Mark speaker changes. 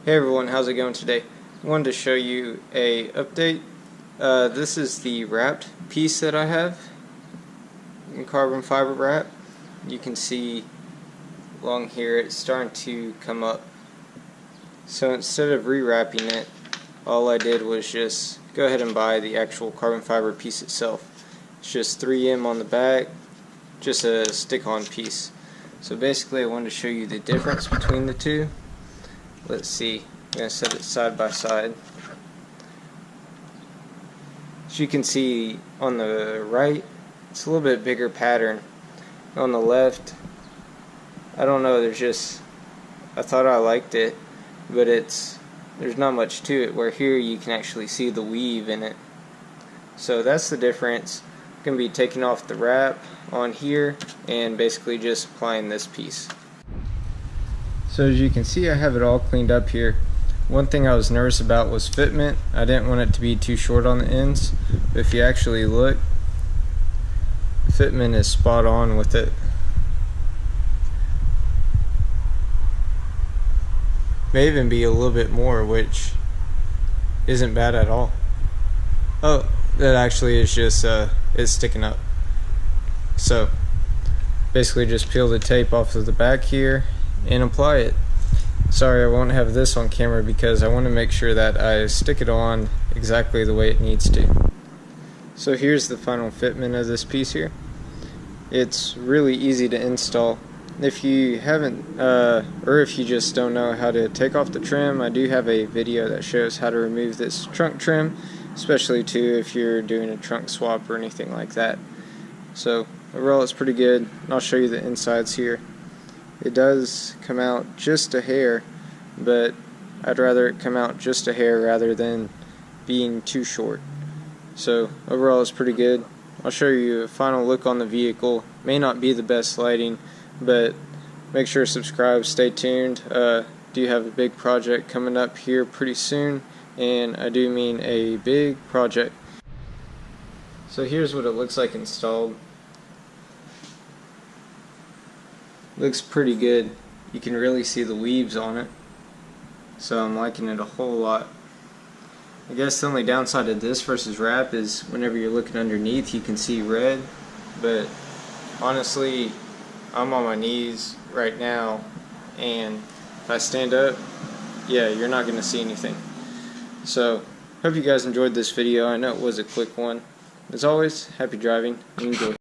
Speaker 1: Hey everyone, how's it going today? I wanted to show you a update. This is the wrapped piece that I have in carbon fiber wrap. You can see along here it's starting to come up. So instead of rewrapping it, all I did was just go ahead and buy the actual carbon fiber piece itself. It's just 3M on the back, just a stick-on piece. So basically I wanted to show you the difference between the two. Let's see, I'm going to set it side by side. As you can see on the right, it's a little bit bigger pattern. On the left, I don't know, I thought I liked it, but there's not much to it, where here you can actually see the weave in it. So that's the difference. I'm going to be taking off the wrap on here and basically just applying this piece. So as you can see, I have it all cleaned up here. One thing I was nervous about was fitment. I didn't want it to be too short on the ends, but if you actually look, fitment is spot on with it. May even be a little bit more, which isn't bad at all. Oh, that actually is just it's sticking up. So basically just peel the tape off of the back here and apply it. Sorry, I won't have this on camera because I want to make sure that I stick it on exactly the way it needs to. So here's the final fitment of this piece here. It's really easy to install. If you haven't, or if you just don't know how to take off the trim, I do have a video that shows how to remove this trunk trim, especially too if you're doing a trunk swap or anything like that. So overall it's pretty good, and I'll show you the insides here. It does come out just a hair, but I'd rather it come out just a hair rather than being too short. So overall it's pretty good. I'll show you a final look on the vehicle. May not be the best lighting, but make sure to subscribe, stay tuned. Do have a big project coming up here pretty soon, and I do mean a big project. So here's what it looks like installed. Looks pretty good. You can really see the weaves on it, so I'm liking it a whole lot. I guess the only downside of this versus wrap is whenever you're looking underneath you can see red, but honestly I'm on my knees right now, and if I stand up, yeah, you're not going to see anything. So hope you guys enjoyed this video. I know it was a quick one. As always, happy driving and enjoy.